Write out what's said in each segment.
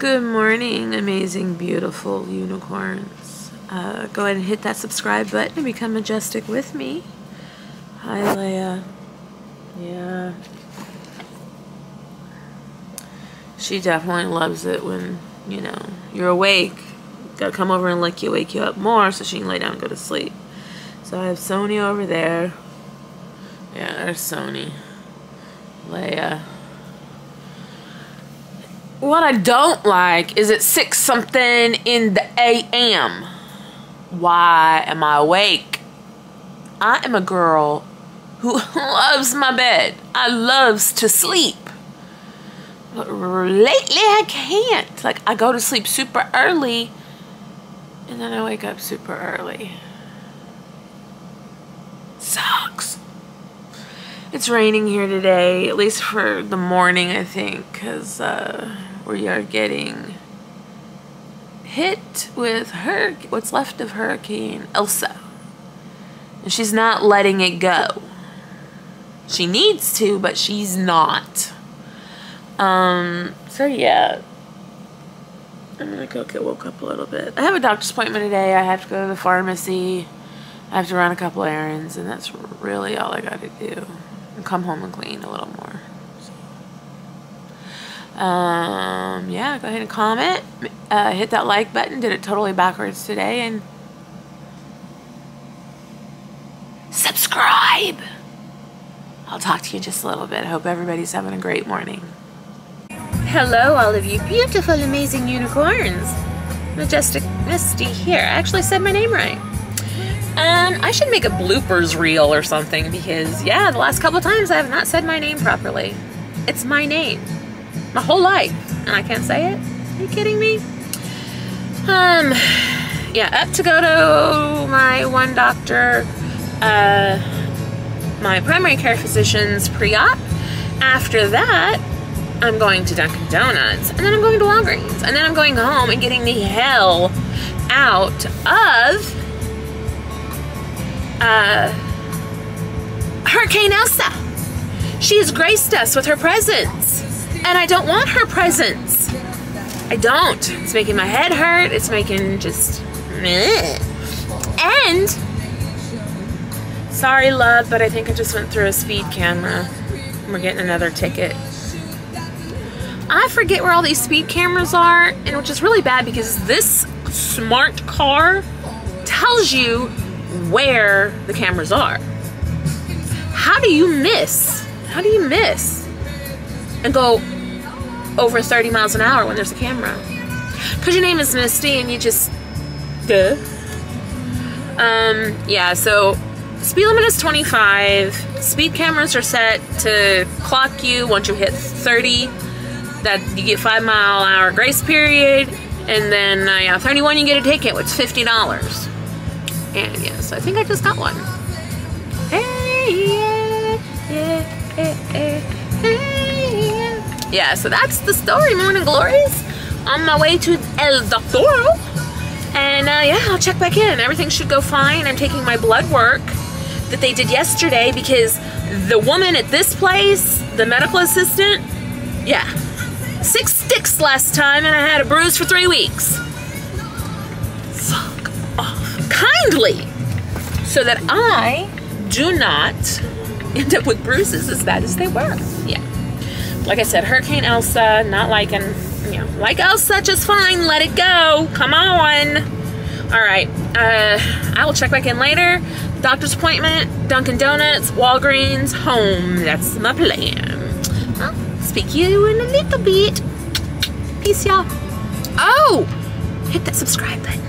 Good morning, amazing, beautiful unicorns. Go ahead and hit that subscribe button and become majestic with me. Hi, Leia. Yeah. She definitely loves it when, you know, you're awake. Gotta come over and wake you up more so she can lay down and go to sleep. So I have Sony over there. Yeah, there's Sony. Leia. What I don't like is it's 6 something in the AM. Why am I awake? I am a girl who loves my bed. I loves to sleep. But lately I can't. Like, I go to sleep super early and then I wake up super early. Sucks. It's raining here today, at least for the morning, I think, because we are getting hit with what's left of Hurricane Elsa. And she's not letting it go. She needs to, but she's not. So yeah. I'm gonna go get woke up a little bit. I have a doctor's appointment today. I have to go to the pharmacy. I have to run a couple errands, and that's really all I gotta do. And come home and clean a little more. So, yeah, go ahead and comment. Hit that like button. Did it totally backwards today, and subscribe. I'll talk to you in just a little bit. Hope everybody's having a great morning. Hello, all of you beautiful, amazing unicorns. Majestic Misty here. I actually said my name right. I should make a bloopers reel or something because, yeah, the last couple of times I have not said my name properly. It's my name. My whole life. And I can't say it? Are you kidding me? Yeah, up to go to my one doctor, my primary care physician's pre-op. After that, I'm going to Dunkin' Donuts, and then I'm going to Walgreens, and then I'm going home and getting the hell out of Hurricane Elsa. She has graced us with her presence, and I don't want her presence. I don't. It's making my head hurt. It's making just meh. And sorry, love, but I think I just went through a speed camera. We're getting another ticket. I forget where all these speed cameras are, and which is really bad because this smart car tells you where the cameras are. How do you miss? How do you miss and go over 30 miles an hour when there's a camera? Because your name is Misty and you just duh. Yeah, so speed limit is 25. Speed cameras are set to clock you once you hit 30. That you get 5 mile an hour grace period, and then yeah, 31 you get a ticket, which is $50. And yeah, so I think I just got one. Hey, yeah, yeah. Yeah, so that's the story, morning glories. On my way to El Doctoro, and yeah, I'll check back in. Everything should go fine. I'm taking my blood work that they did yesterday because the woman at this place, the medical assistant, yeah, 6 sticks last time, and I had a bruise for 3 weeks. Fuck off. Kindly. So that I do not end up with bruises as bad as they were. Yeah. Like I said, Hurricane Elsa, not liking, you know, like Elsa, just fine. Let it go. Come on. All right. I will check back in later. Doctor's appointment, Dunkin' Donuts, Walgreens, home. That's my plan. Well, speak to you in a little bit. Peace, y'all. Oh! Hit that subscribe button.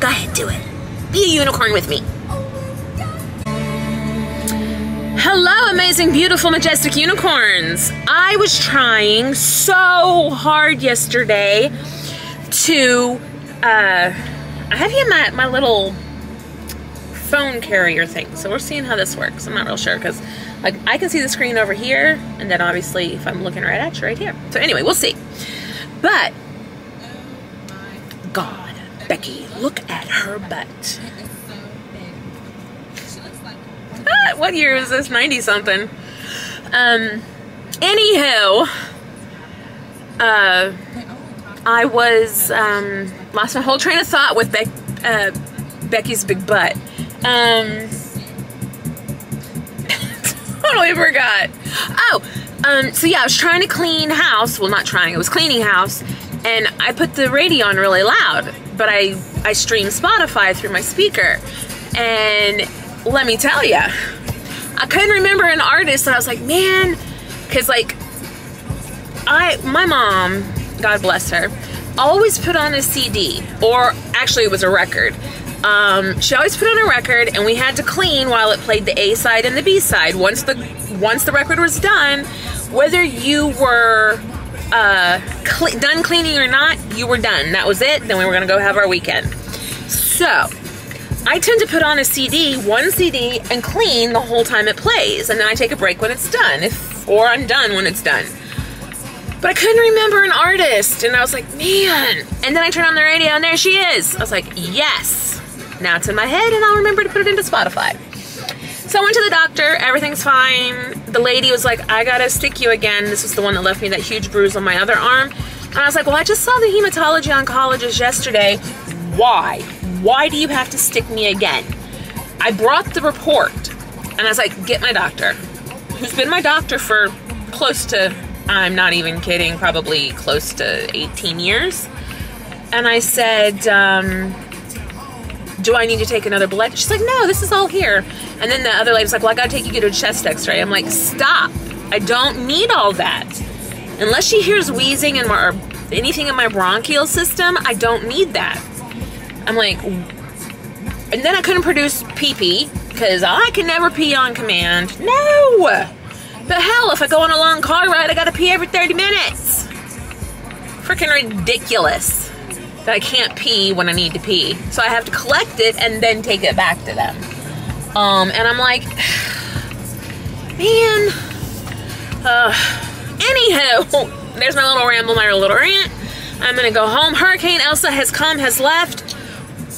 Go ahead, do it. Be a unicorn with me. Hello, amazing, beautiful, majestic unicorns. I was trying so hard yesterday to, I have here my little phone carrier thing. So we're seeing how this works. I'm not real sure because like I can see the screen over here, and then obviously if I'm looking right at you, right here. So anyway, we'll see. But God, Becky, look at her butt. What year is this? 90 something. Anywho, I was, lost my whole train of thought with Becky's big butt. Totally forgot. So yeah, I was trying to clean house. Well, not trying, I was cleaning house. And I put the radio on really loud. But I stream Spotify through my speaker. And let me tell you, I couldn't remember an artist. And I was like, man, because like, my mom, God bless her, always put on a CD, or actually it was a record. She always put on a record, and we had to clean while it played the A side and the B side. Once the record was done, whether you were done cleaning or not, you were done. That was it. Then we were gonna go have our weekend. So I tend to put on a CD, one CD, and clean the whole time it plays, and then I take a break when it's done, or I'm done when it's done. But I couldn't remember an artist, and I was like, man. And then I turned on the radio, and there she is. I was like, yes. Now it's in my head, and I'll remember to put it into Spotify. So I went to the doctor. Everything's fine. The lady was like, I gotta stick you again. This was the one that left me that huge bruise on my other arm. And I was like, well, I just saw the hematology oncologist yesterday. Why? Why do you have to stick me again? I brought the report, and I was like, get my doctor, who's been my doctor for close to, I'm not even kidding, probably close to 18 years. And I said, do I need to take another blood? She's like, no, this is all here. And then the other lady's like, well, I gotta take you to a chest x-ray. I'm like, stop. I don't need all that. Unless she hears wheezing or anything in my bronchial system, I don't need that. I'm like, and then I couldn't produce pee-pee because I can never pee on command. No! But hell, if I go on a long car ride, I gotta pee every 30 minutes. Freaking ridiculous that I can't pee when I need to pee. So I have to collect it and then take it back to them. And I'm like, man. Anywho, there's my little ramble, my little rant. I'm gonna go home. Hurricane Elsa has come, has left,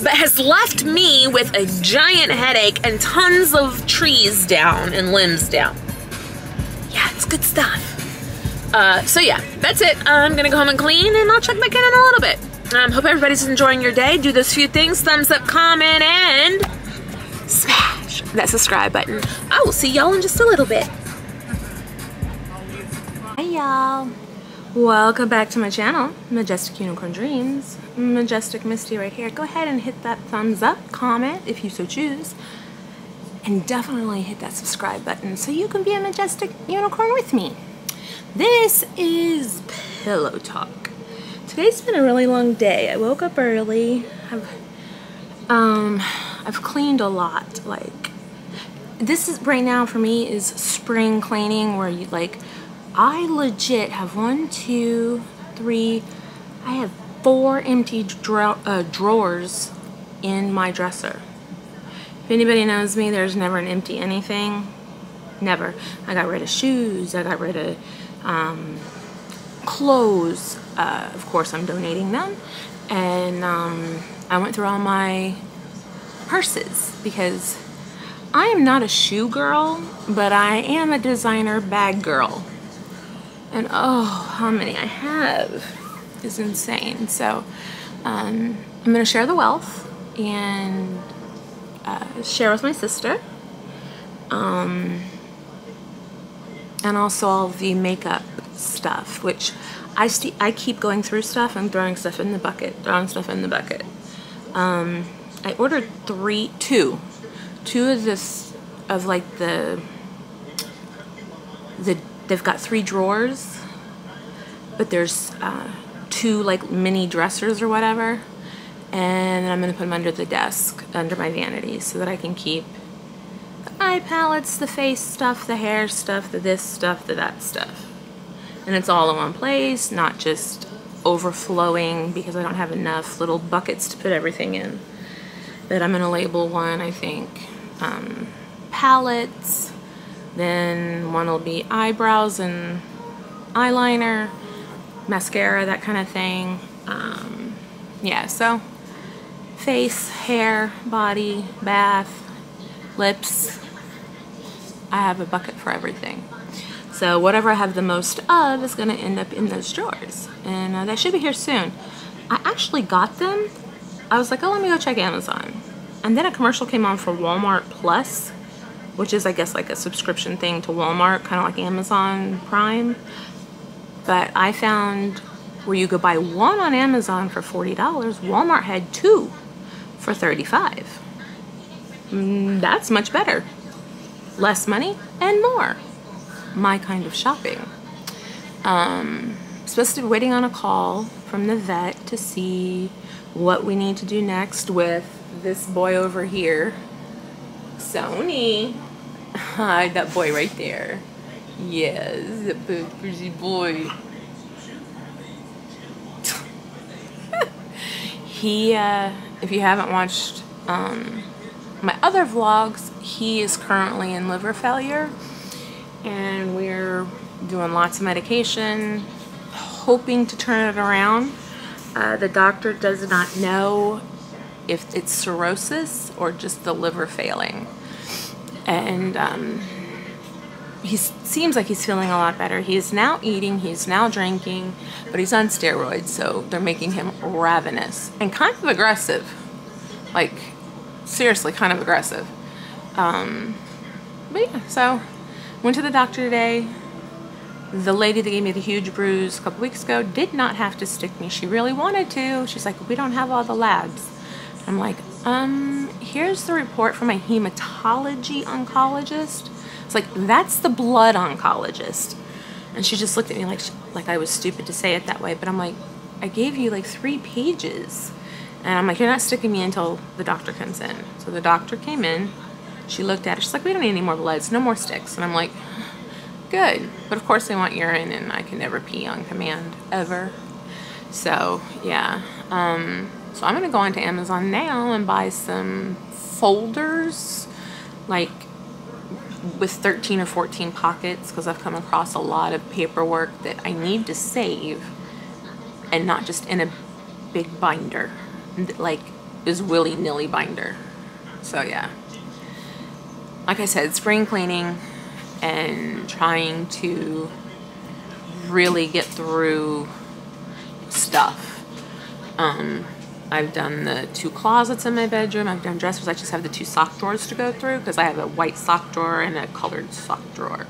but has left me with a giant headache and tons of trees down and limbs down. Yeah, it's good stuff. So yeah, that's it. I'm gonna go home and clean, and I'll check back in a little bit. Hope everybody's enjoying your day. Do those few things: thumbs up, comment, and smash that subscribe button. I will see y'all in just a little bit. Hey y'all. Welcome back to my channel, Majestic Unicorn Dreams. Majestic Misty right here. Go ahead and hit that thumbs up, comment if you so choose. And definitely hit that subscribe button so you can be a majestic unicorn with me. This is Pillow Talk. Today's been a really long day. I woke up early. I've cleaned a lot. Like, this is right now for me is spring cleaning, where you like, I legit have 1, 2, 3. I have 4 empty drawers in my dresser. If anybody knows me, there's never an empty anything. Never. I got rid of shoes. I got rid of clothes. Of course, I'm donating them. And I went through all my purses because I am not a shoe girl, but I am a designer bag girl. And oh, how many I have is insane. So I'm going to share the wealth and share with my sister, and also all the makeup stuff, which I keep going through stuff and throwing stuff in the bucket, I ordered 2 of this, of like they've got 3 drawers, but there's 2 like mini dressers or whatever. And I'm going to put them under the desk, under my vanity, so that I can keep the eye palettes, the face stuff, the hair stuff, the this stuff, the that stuff. And it's all in one place, not just overflowing because I don't have enough little buckets to put everything in. But I'm going to label one, I think, palettes. Then one will be eyebrows and eyeliner, mascara, that kind of thing. Yeah, so face, hair, body, bath, lips. I have a bucket for everything. So whatever I have the most of is going to end up in those drawers. And they should be here soon. I actually got them. I was like, oh, let me go check Amazon. And then a commercial came on for Walmart Plus, which is, I guess, like a subscription thing to Walmart, kind of like Amazon Prime. But I found where you could buy one on Amazon for $40. Walmart had two for $35. That's much better. Less money and more. My kind of shopping. Supposed to be waiting on a call from the vet to see what we need to do next with this boy over here. Sony. Hi, that boy right there. Yes, that pretty boy. He, if you haven't watched my other vlogs, he is currently in liver failure, and we're doing lots of medication, hoping to turn it around. The doctor does not know if it's cirrhosis or just the liver failing. And he seems like he's feeling a lot better. He is now eating, he's now drinking, but he's on steroids, so they're making him ravenous and kind of aggressive. Like, seriously, kind of aggressive. But yeah, so went to the doctor today. The lady that gave me the huge bruise a couple weeks ago did not have to stick me. She really wanted to. She's like, we don't have all the labs. I'm like, here's the report from my hematology oncologist. It's like, that's the blood oncologist. And she just looked at me like I was stupid to say it that way. But I'm like, I gave you like 3 pages. And I'm like, you're not sticking me until the doctor comes in. So the doctor came in. She looked at it. She's like, we don't need any more bloods. No more sticks. And I'm like, good. But of course they want urine, and I can never pee on command, ever. So, yeah. So I'm going to go onto Amazon now and buy some folders, like with 13 or 14 pockets, because I've come across a lot of paperwork that I need to save and not just in a big binder, like this willy-nilly binder. So yeah, like I said, spring cleaning and trying to really get through stuff. I've done the 2 closets in my bedroom. I've done dressers. I just have the 2 sock drawers to go through because I have a white sock drawer and a colored sock drawer.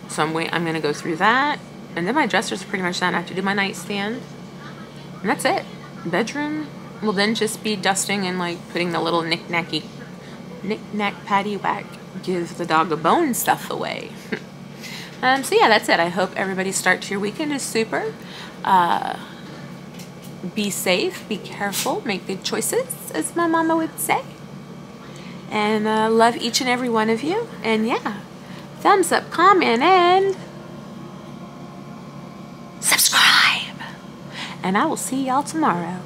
So I'm going to go through that. And then my dressers are pretty much done. I have to do my nightstand. And that's it. Bedroom will then just be dusting and like putting the little knick-knack paddywhack, give the dog a bone stuff away. So yeah, that's it. I hope everybody's start to your weekend is super. Be safe, be careful, make good choices, as my mama would say. And love each and every one of you. And yeah, thumbs up, comment, and subscribe. And I will see y'all tomorrow.